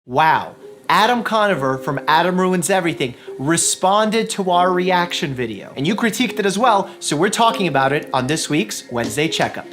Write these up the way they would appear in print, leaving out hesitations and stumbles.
Wow, Adam Conover from Adam Ruins Everything responded to our reaction video. And you critiqued it as well, so we're talking about it on this week's Wednesday Checkup.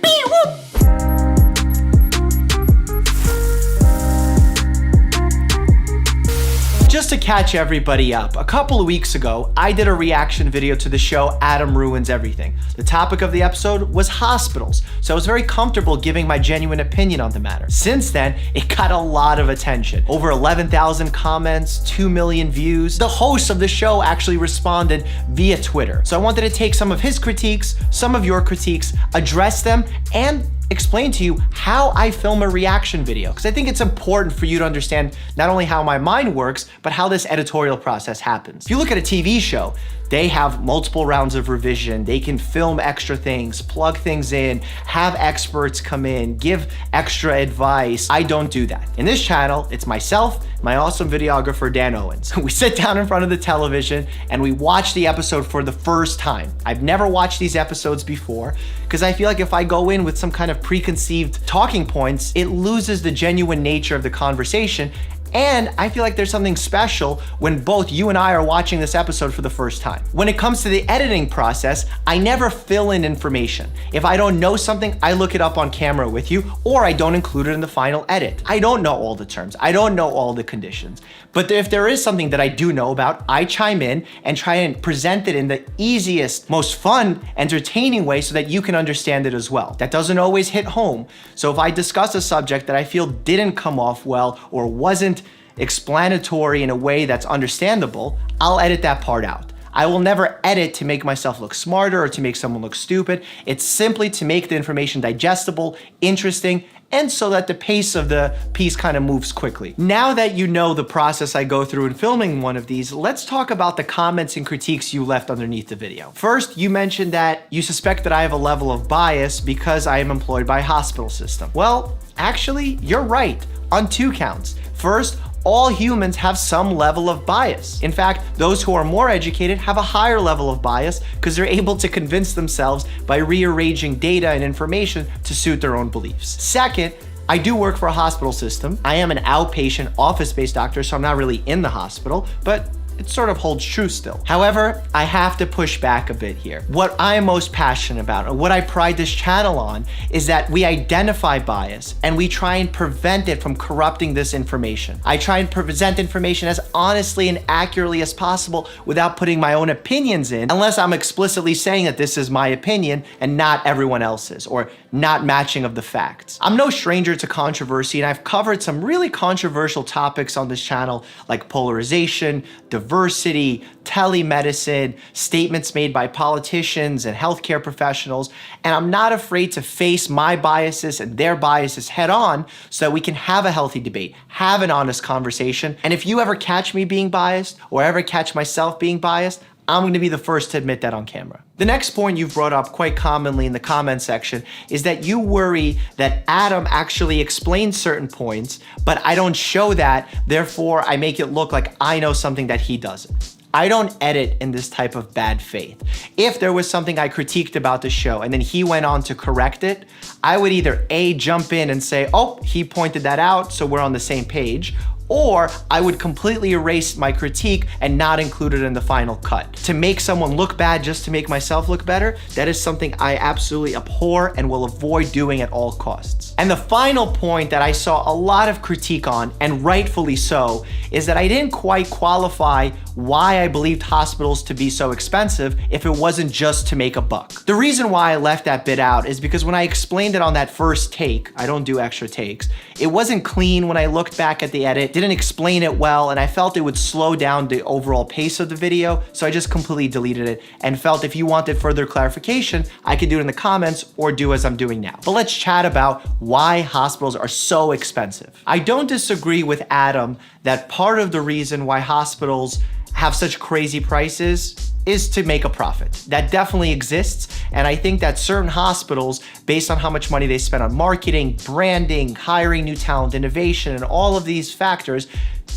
Just to catch everybody up, a couple of weeks ago, I did a reaction video to the show Adam Ruins Everything. The topic of the episode was hospitals, so I was very comfortable giving my genuine opinion on the matter. Since then, it got a lot of attention. Over 11,000 comments, 2 million views. The host of the show actually responded via Twitter. So I wanted to take some of his critiques, some of your critiques, address them, and explain to you how I film a reaction video, because I think it's important for you to understand not only how my mind works, but how this editorial process happens. If you look at a TV show, they have multiple rounds of revision. They can film extra things, plug things in, have experts come in, give extra advice. I don't do that. In this channel, it's myself, my awesome videographer, Dan Owens. We sit down in front of the television and we watch the episode for the first time. I've never watched these episodes before because I feel like if I go in with some kind of preconceived talking points, it loses the genuine nature of the conversation. And I feel like there's something special when both you and I are watching this episode for the first time. When it comes to the editing process, I never fill in information. If I don't know something, I look it up on camera with you, or I don't include it in the final edit. I don't know all the terms. I don't know all the conditions. But if there is something that I do know about, I chime in and try and present it in the easiest, most fun, entertaining way so that you can understand it as well. That doesn't always hit home. So if I discuss a subject that I feel didn't come off well or wasn't explanatory in a way that's understandable, I'll edit that part out. I will never edit to make myself look smarter or to make someone look stupid. It's simply to make the information digestible, interesting, and so that the pace of the piece kind of moves quickly. Now that you know the process I go through in filming one of these, let's talk about the comments and critiques you left underneath the video. First, you mentioned that you suspect that I have a level of bias because I am employed by a hospital system. Well, actually, you're right on 2 counts. First, all humans have some level of bias. In fact, those who are more educated have a higher level of bias because they're able to convince themselves by rearranging data and information to suit their own beliefs. Second, I do work for a hospital system. I am an outpatient office-based doctor, so I'm not really in the hospital, but it sort of holds true still. However, I have to push back a bit here. What I'm most passionate about and what I pride this channel on is that we identify bias and we try and prevent it from corrupting this information. I try and present information as honestly and accurately as possible without putting my own opinions in, unless I'm explicitly saying that this is my opinion and not everyone else's, or not matching of the facts. I'm no stranger to controversy, and I've covered some really controversial topics on this channel like polarization, diversity, telemedicine, statements made by politicians and healthcare professionals, and I'm not afraid to face my biases and their biases head on so that we can have a healthy debate, have an honest conversation. And if you ever catch me being biased or ever catch myself being biased, I'm going to be the first to admit that on camera. The next point you've brought up quite commonly in the comment section is that you worry that Adam actually explains certain points, but I don't show that, therefore I make it look like I know something that he doesn't. I don't edit in this type of bad faith. If there was something I critiqued about the show and then he went on to correct it, I would either A, jump in and say, oh, he pointed that out, so we're on the same page, or I would completely erase my critique and not include it in the final cut. To make someone look bad just to make myself look better, that is something I absolutely abhor and will avoid doing at all costs. And the final point that I saw a lot of critique on, and rightfully so, is that I didn't quite qualify why I believed hospitals to be so expensive if it wasn't just to make a buck. The reason why I left that bit out is because when I explained it on that first take, I don't do extra takes, it wasn't clean when I looked back at the edit, didn't explain it well, and I felt it would slow down the overall pace of the video, so I just completely deleted it and felt if you wanted further clarification, I could do it in the comments or do as I'm doing now. But let's chat about why hospitals are so expensive. I don't disagree with Adam that part of the reason why hospitals have such crazy prices is to make a profit. That definitely exists, and I think that certain hospitals, based on how much money they spend on marketing, branding, hiring new talent, innovation, and all of these factors,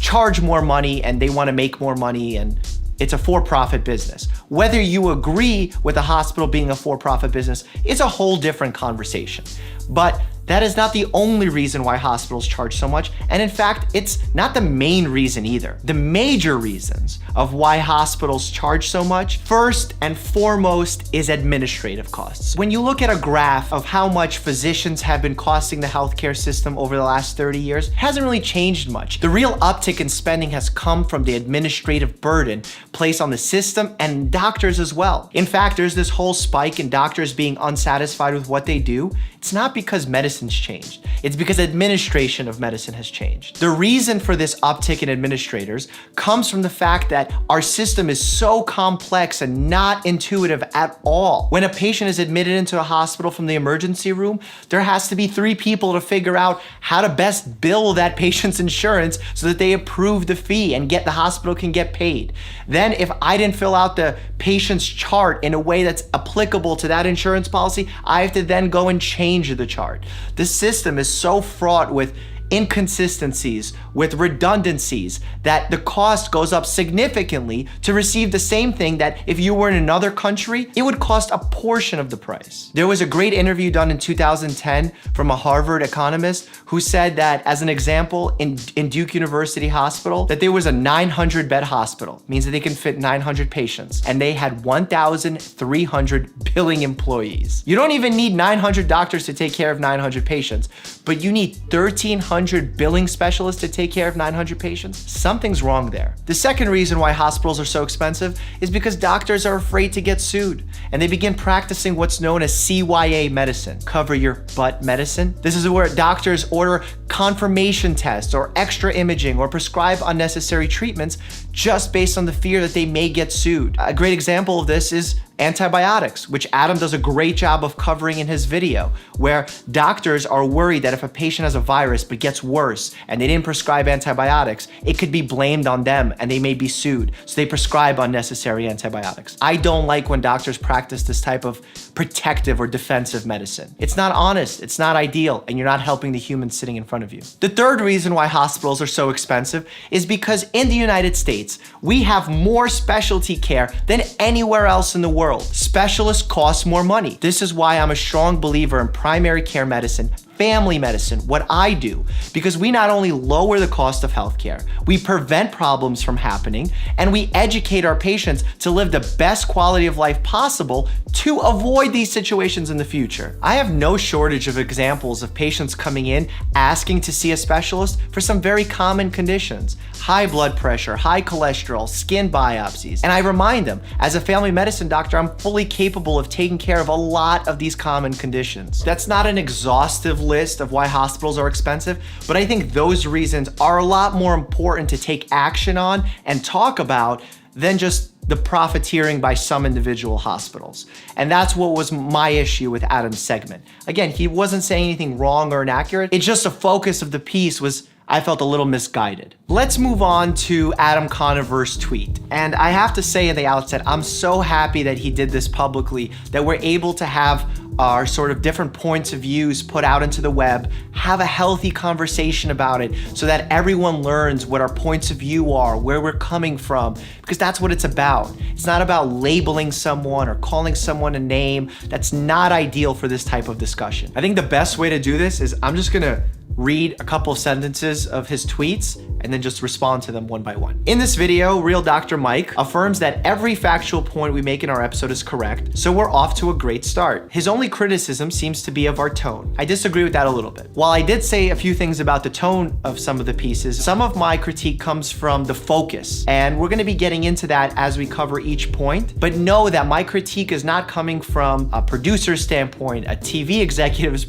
charge more money and they want to make more money, and it's a for-profit business. Whether you agree with a hospital being a for-profit business is a whole different conversation. But That is not the only reason why hospitals charge so much, and in fact, it's not the main reason either. The major reasons of why hospitals charge so much, first and foremost, is administrative costs. When you look at a graph of how much physicians have been costing the healthcare system over the last 30 years, it hasn't really changed much. The real uptick in spending has come from the administrative burden placed on the system and doctors as well. In fact, there's this whole spike in doctors being unsatisfied with what they do. It's not because medicine's changed. It's because administration of medicine has changed. The reason for this uptick in administrators comes from the fact that our system is so complex and not intuitive at all. When a patient is admitted into a hospital from the emergency room, there has to be 3 people to figure out how to best bill that patient's insurance so that they approve the fee and the hospital can get paid. Then if I didn't fill out the patient's chart in a way that's applicable to that insurance policy, I have to then go and change the chart. The system is so fraught with inconsistencies, with redundancies, that the cost goes up significantly to receive the same thing that if you were in another country, it would cost a portion of the price. There was a great interview done in 2010 from a Harvard economist who said that, as an example, in Duke University Hospital, that there was a 900-bed hospital, means that they can fit 900 patients, and they had 1,300 billing employees. You don't even need 900 doctors to take care of 900 patients, but you need 1,300 billing specialists to take care of 900 patients. Something's wrong there. The second reason why hospitals are so expensive is because doctors are afraid to get sued, and they begin practicing what's known as CYA medicine, cover your butt medicine. This is where doctors order confirmation tests or extra imaging or prescribe unnecessary treatments just based on the fear that they may get sued. A great example of this is antibiotics, which Adam does a great job of covering in his video, where doctors are worried that if a patient has a virus but gets worse and they didn't prescribe antibiotics, it could be blamed on them and they may be sued. So they prescribe unnecessary antibiotics. I don't like when doctors practice this type of protective or defensive medicine. It's not honest, it's not ideal, and you're not helping the humans sitting in front of you. The third reason why hospitals are so expensive is because in the United States, we have more specialty care than anywhere else in the world. Specialists cost more money. This is why I'm a strong believer in primary care medicine, family medicine, what I do, because we not only lower the cost of healthcare, we prevent problems from happening, and we educate our patients to live the best quality of life possible to avoid these situations in the future. I have no shortage of examples of patients coming in asking to see a specialist for some very common conditions: high blood pressure, high cholesterol, skin biopsies. And I remind them, as a family medicine doctor, I'm fully capable of taking care of a lot of these common conditions. That's not an exhaustive list of why hospitals are expensive, but I think those reasons are a lot more important to take action on and talk about than just the profiteering by some individual hospitals. And that's what was my issue with Adam's segment. Again, he wasn't saying anything wrong or inaccurate. It's just the focus of the piece was, I felt, a little misguided. Let's move on to Adam Conover's tweet. And I have to say at the outset, I'm so happy that he did this publicly, that we're able to have our sort of different points of views put out into the web, have a healthy conversation about it so that everyone learns what our points of view are, where we're coming from, because that's what it's about. It's not about labeling someone or calling someone a name. That's not ideal for this type of discussion. I think the best way to do this is I'm just gonna read a couple of sentences of his tweets and then just respond to them one by one. In this video, Real Dr. Mike affirms that every factual point we make in our episode is correct, so we're off to a great start. His only criticism seems to be of our tone. I disagree with that a little bit. While I did say a few things about the tone of some of the pieces, some of my critique comes from the focus, and we're gonna be getting into that as we cover each point. But know that my critique is not coming from a producer's standpoint, a TV executive's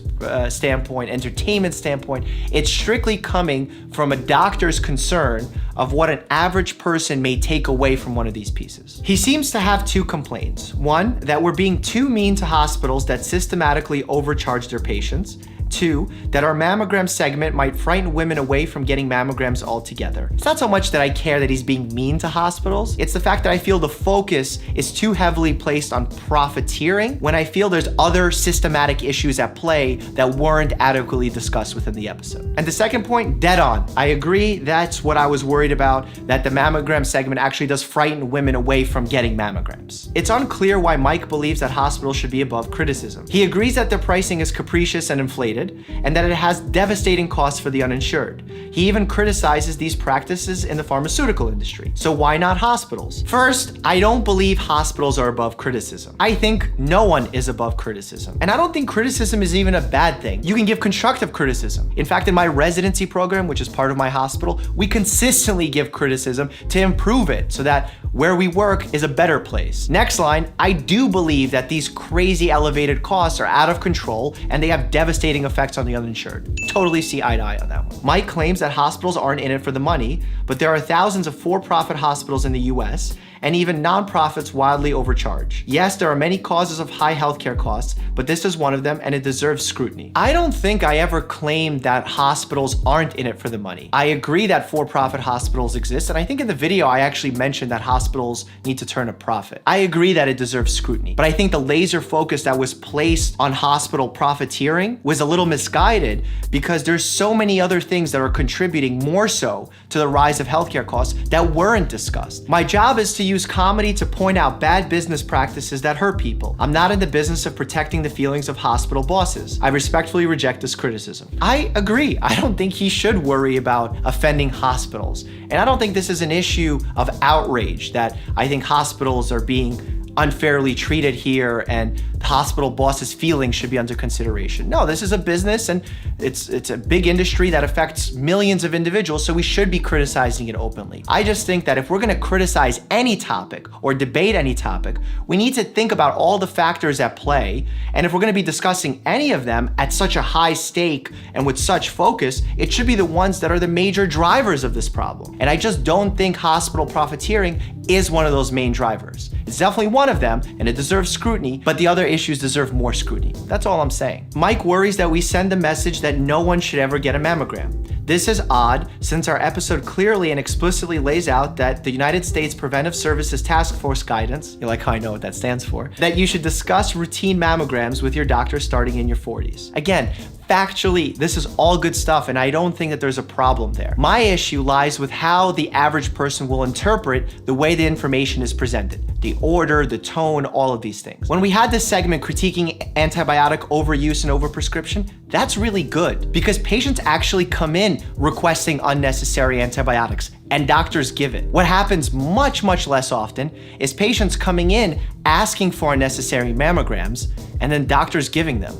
standpoint, entertainment standpoint. It's strictly coming from a doctor's concern of what an average person may take away from one of these pieces. He seems to have two complaints. One, that we're being too mean to hospitals that systematically overcharge their patients. Two, that our mammogram segment might frighten women away from getting mammograms altogether. It's not so much that I care that he's being mean to hospitals, it's the fact that I feel the focus is too heavily placed on profiteering when I feel there's other systematic issues at play that weren't adequately discussed within the episode. And the second point, dead on. I agree, that's what I was worried about, that the mammogram segment actually does frighten women away from getting mammograms. It's unclear why Mike believes that hospitals should be above criticism. He agrees that the pricing is capricious and inflated, outdated and that it has devastating costs for the uninsured. He even criticizes these practices in the pharmaceutical industry. So why not hospitals? First, I don't believe hospitals are above criticism. I think no one is above criticism. And I don't think criticism is even a bad thing. You can give constructive criticism. In fact, in my residency program, which is part of my hospital, we consistently give criticism to improve it so that where we work is a better place. Next line, I do believe that these crazy elevated costs are out of control and they have devastating effects on the uninsured. Totally see eye to eye on that one. Mike claims that hospitals aren't in it for the money, but there are thousands of for-profit hospitals in the US and even nonprofits wildly overcharge. Yes, there are many causes of high healthcare costs, but this is one of them and it deserves scrutiny. I don't think I ever claimed that hospitals aren't in it for the money. I agree that for-profit hospitals exist, and I think in the video I actually mentioned that hospitals need to turn a profit. I agree that it deserves scrutiny, but I think the laser focus that was placed on hospital profiteering was a little misguided because there's so many other things that are contributing more so to the rise of healthcare costs that weren't discussed. My job is to use comedy to point out bad business practices that hurt people. I'm not in the business of protecting the feelings of hospital bosses. I respectfully reject this criticism. I agree. I don't think he should worry about offending hospitals. And I don't think this is an issue of outrage that I think hospitals are being unfairly treated here and the hospital boss's feelings should be under consideration. No, this is a business and it's a big industry that affects millions of individuals, so we should be criticizing it openly. I just think that if we're gonna criticize any topic or debate any topic, we need to think about all the factors at play, and if we're gonna be discussing any of them at such a high stake and with such focus, it should be the ones that are the major drivers of this problem. And I just don't think hospital profiteering is one of those main drivers. It's definitely one of them and it deserves scrutiny, but the other issues deserve more scrutiny. That's all I'm saying. Mike worries that we send the message that no one should ever get a mammogram. This is odd since our episode clearly and explicitly lays out that the United States Preventive Services Task Force guidance, you're like, how I know what that stands for, that you should discuss routine mammograms with your doctor starting in your 40s. Again, factually, this is all good stuff and I don't think that there's a problem there. My issue lies with how the average person will interpret the way the information is presented. The order, the tone, all of these things. When we had this segment critiquing antibiotic overuse and overprescription, that's really good because patients actually come in requesting unnecessary antibiotics and doctors give it. What happens much, much less often is patients coming in asking for unnecessary mammograms and then doctors giving them.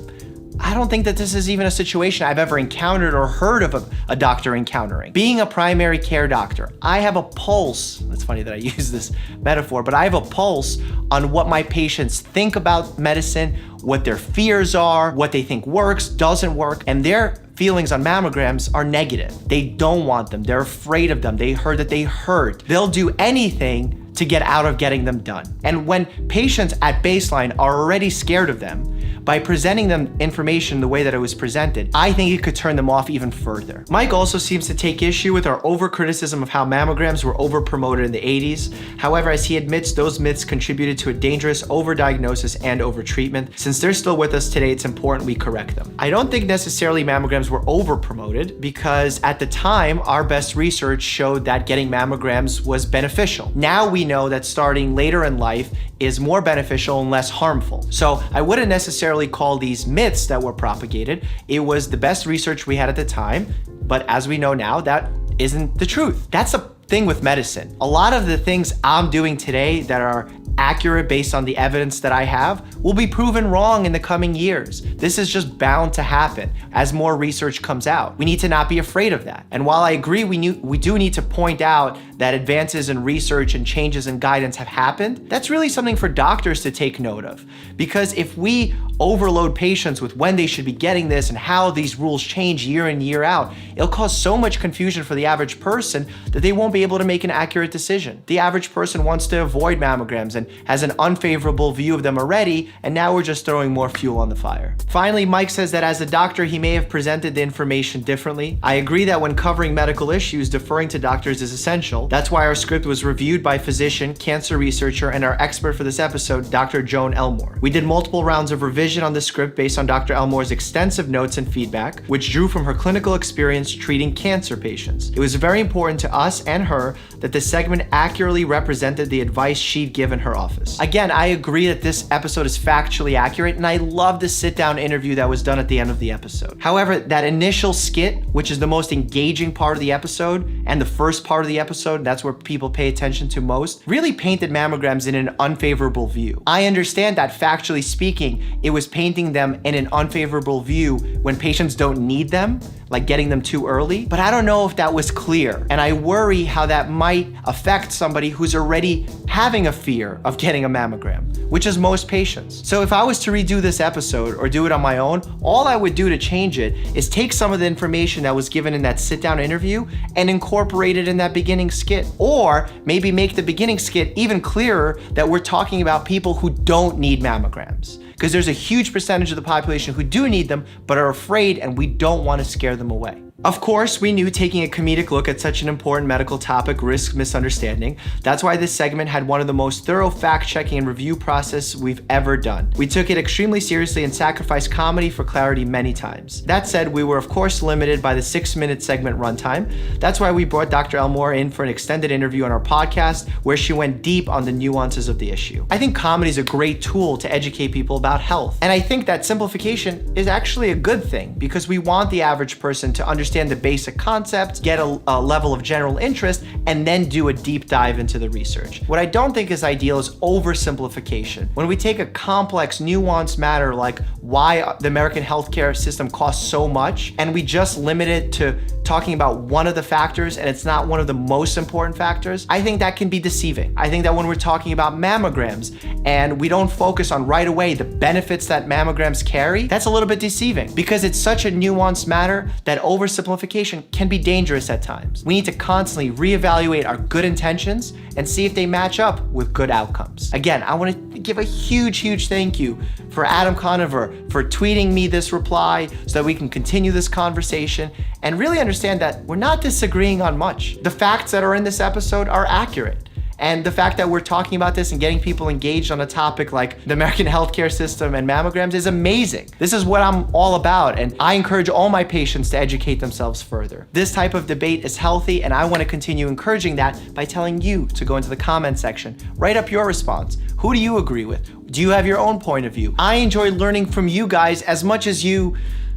I don't think that this is even a situation I've ever encountered or heard of a doctor encountering. Being a primary care doctor, I have a pulse. It's funny that I use this metaphor, but I have a pulse on what my patients think about medicine, what their fears are, what they think works, doesn't work, and their feelings on mammograms are negative. They don't want them. They're afraid of them. They heard that they hurt. They'll do anything to get out of getting them done. And when patients at baseline are already scared of them, by presenting them information the way that it was presented, I think it could turn them off even further. Mike also seems to take issue with our over-criticism of how mammograms were over-promoted in the 80s. However, as he admits, those myths contributed to a dangerous overdiagnosis and over-treatment. Since they're still with us today, it's important we correct them. I don't think necessarily mammograms were over-promoted because at the time, our best research showed that getting mammograms was beneficial. Now we know that starting later in life is more beneficial and less harmful. So I wouldn't necessarily call these myths that were propagated. It was the best research we had at the time, but as we know now, that isn't the truth. That's the thing with medicine. A lot of the things I'm doing today that are accurate based on the evidence that I have will be proven wrong in the coming years. This is just bound to happen as more research comes out. We need to not be afraid of that. And while I agree we do need to point out that advances in research and changes in guidance have happened, that's really something for doctors to take note of. Because if we overload patients with when they should be getting this and how these rules change year in, year out, it'll cause so much confusion for the average person that they won't be able to make an accurate decision. The average person wants to avoid mammograms and has an unfavorable view of them already, and now we're just throwing more fuel on the fire. Finally, Mike says that as a doctor, he may have presented the information differently. I agree that when covering medical issues, deferring to doctors is essential. That's why our script was reviewed by physician, cancer researcher, and our expert for this episode, Dr. Joan Elmore. We did multiple rounds of revision on the script based on Dr. Elmore's extensive notes and feedback, which drew from her clinical experience treating cancer patients. It was very important to us and her that the segment accurately represented the advice she'd given her office. Again, I agree that this episode is factually accurate, and I love the sit-down interview that was done at the end of the episode. However, that initial skit, which is the most engaging part of the episode, and the first part of the episode, that's where people pay attention to most, really painted mammograms in an unfavorable view. I understand that factually speaking, it was painting them in an unfavorable view when patients don't need them, like getting them too early, but I don't know if that was clear. And I worry how that might affect somebody who's already having a fear of getting a mammogram, which is most patients. So if I was to redo this episode or do it on my own, all I would do to change it is take some of the information that was given in that sit-down interview and incorporate it in that beginning skit. Or maybe make the beginning skit even clearer that we're talking about people who don't need mammograms, because there's a huge percentage of the population who do need them but are afraid, and we don't want to scare them away. Of course, we knew taking a comedic look at such an important medical topic risks misunderstanding. That's why this segment had one of the most thorough fact-checking and review process we've ever done. We took it extremely seriously and sacrificed comedy for clarity many times. That said, we were of course limited by the 6-minute segment runtime. That's why we brought Dr. Elmore in for an extended interview on our podcast where she went deep on the nuances of the issue. I think comedy is a great tool to educate people about health. And I think that simplification is actually a good thing, because we want the average person to understand the basic concepts, get a level of general interest, and then do a deep dive into the research. What I don't think is ideal is oversimplification. When we take a complex, nuanced matter like why the American healthcare system costs so much, and we just limit it to talking about one of the factors, and it's not one of the most important factors, I think that can be deceiving. I think that when we're talking about mammograms and we don't focus on right away the benefits that mammograms carry, that's a little bit deceiving, because it's such a nuanced matter that oversimplification can be dangerous at times. We need to constantly reevaluate our good intentions and see if they match up with good outcomes. Again, I want to give a huge thank you for Adam Conover for tweeting me this reply so that we can continue this conversation and really understand that we're not disagreeing on much. The facts that are in this episode are accurate. And the fact that we're talking about this and getting people engaged on a topic like the American healthcare system and mammograms is amazing. This is what I'm all about, and I encourage all my patients to educate themselves further. This type of debate is healthy, and I want to continue encouraging that by telling you to go into the comment section, write up your response. Who do you agree with? Do you have your own point of view? I enjoy learning from you guys as much as you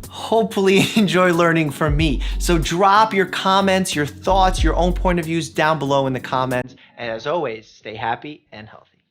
hopefully enjoy learning from me. So drop your comments, your thoughts, your own point of views down below in the comments. And as always, stay happy and healthy.